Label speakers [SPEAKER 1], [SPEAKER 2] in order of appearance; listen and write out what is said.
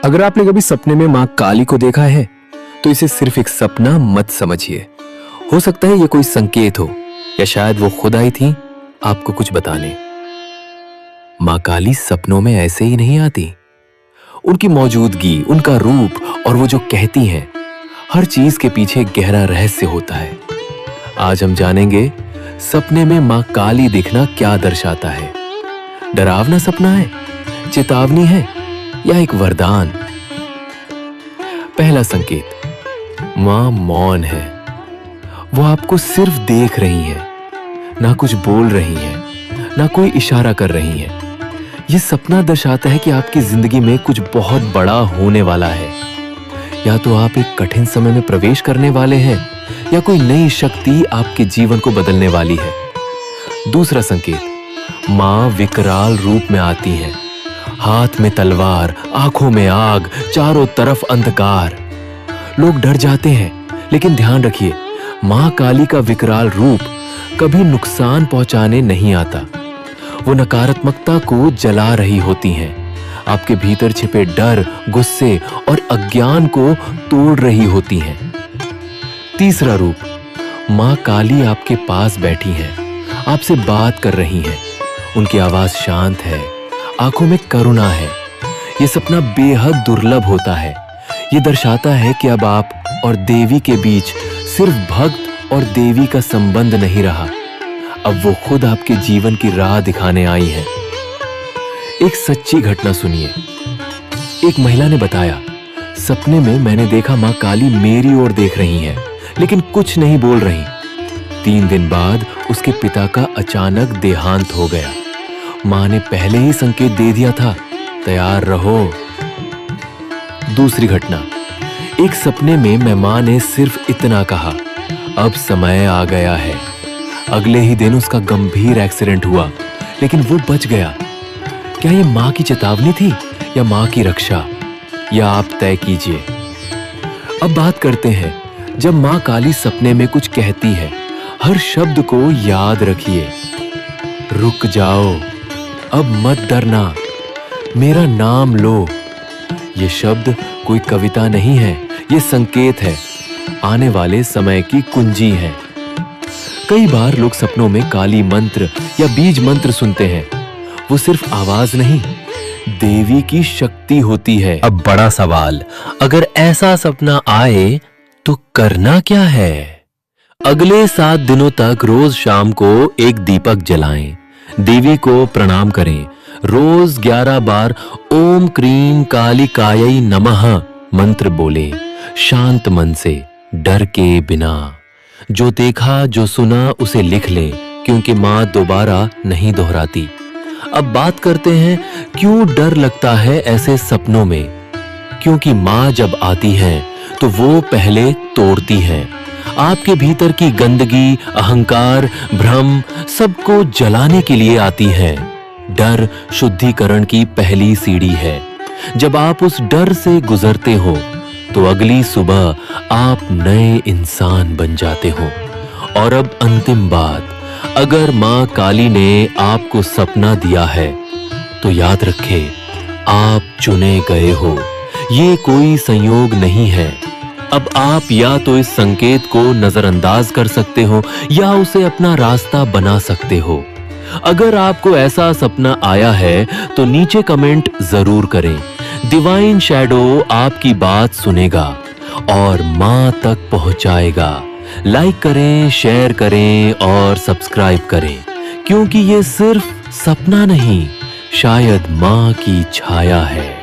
[SPEAKER 1] अगर आपने कभी सपने में मां काली को देखा है तो इसे सिर्फ एक सपना मत समझिए। हो सकता है ये कोई संकेत हो या शायद वो खुद आई थी आपको कुछ बताने। मां काली सपनों में ऐसे ही नहीं आती। उनकी मौजूदगी, उनका रूप और वो जो कहती हैं, हर चीज के पीछे गहरा रहस्य होता है। आज हम जानेंगे सपने में मां काली दिखना क्या दर्शाता है। डरावना सपना है, चेतावनी है या एक वरदान? पहला संकेत, मां मौन है। वो आपको सिर्फ देख रही है, ना कुछ बोल रही है, ना कोई इशारा कर रही है। ये सपना दर्शाता है कि आपकी जिंदगी में कुछ बहुत बड़ा होने वाला है। या तो आप एक कठिन समय में प्रवेश करने वाले हैं या कोई नई शक्ति आपके जीवन को बदलने वाली है। दूसरा संकेत, मां विकराल रूप में आती है। हाथ में तलवार, आंखों में आग, चारों तरफ अंधकार। लोग डर जाते हैं, लेकिन ध्यान रखिए, मां काली का विकराल रूप कभी नुकसान पहुंचाने नहीं आता। वो नकारात्मकता को जला रही होती हैं, आपके भीतर छिपे डर, गुस्से और अज्ञान को तोड़ रही होती हैं। तीसरा रूप, मां काली आपके पास बैठी हैं, आपसे बात कर रही हैं। उनकी आवाज शांत है, आंखों में करुणा है। यह सपना बेहद दुर्लभ होता है। यह दर्शाता है कि अब आप और देवी के बीच सिर्फ भक्त और देवी का संबंध नहीं रहा, अब वो खुद आपके जीवन की राह दिखाने आई है। एक सच्ची घटना सुनिए। एक महिला ने बताया, सपने में मैंने देखा मां काली मेरी ओर देख रही हैं, लेकिन कुछ नहीं बोल रही। 3 दिन बाद उसके पिता का अचानक देहांत हो गया। मां ने पहले ही संकेत दे दिया था, तैयार रहो। दूसरी घटना, एक सपने में मेहमान ने सिर्फ इतना कहा, अब समय आ गया है। अगले ही दिन उसका गंभीर एक्सीडेंट हुआ, लेकिन वो बच गया। क्या ये मां की चेतावनी थी या मां की रक्षा? या आप तय कीजिए। अब बात करते हैं, जब मां काली सपने में कुछ कहती है, हर शब्द को याद रखिए। रुक जाओ, अब मत डरना, मेरा नाम लो। ये शब्द कोई कविता नहीं है, ये संकेत है, आने वाले समय की कुंजी है। कई बार लोग सपनों में काली मंत्र या बीज मंत्र सुनते हैं। वो सिर्फ आवाज नहीं, देवी की शक्ति होती है। अब बड़ा सवाल, अगर ऐसा सपना आए तो करना क्या है? अगले 7 दिनों तक रोज शाम को एक दीपक जलाएं, देवी को प्रणाम करें, रोज 11 बार ओम क्रीम कालिकायै नमः मंत्र बोले, शांत मन से, डर के बिना। जो देखा, जो सुना उसे लिख ले, क्योंकि मां दोबारा नहीं दोहराती। अब बात करते हैं, क्यों डर लगता है ऐसे सपनों में? क्योंकि मां जब आती हैं तो वो पहले तोड़ती हैं। आपके भीतर की गंदगी, अहंकार, भ्रम सबको जलाने के लिए आती हैं। डर शुद्धिकरण की पहली सीढ़ी है। जब आप उस डर से गुजरते हो तो अगली सुबह आप नए इंसान बन जाते हो। और अब अंतिम बात, अगर मां काली ने आपको सपना दिया है तो याद रखें, आप चुने गए हो। ये कोई संयोग नहीं है। अब आप या तो इस संकेत को नजरअंदाज कर सकते हो या उसे अपना रास्ता बना सकते हो। अगर आपको ऐसा सपना आया है तो नीचे कमेंट जरूर करें। डिवाइन शैडो आपकी बात सुनेगा और मां तक पहुंचाएगा। लाइक करें, शेयर करें और सब्सक्राइब करें, क्योंकि ये सिर्फ सपना नहीं, शायद मां की छाया है।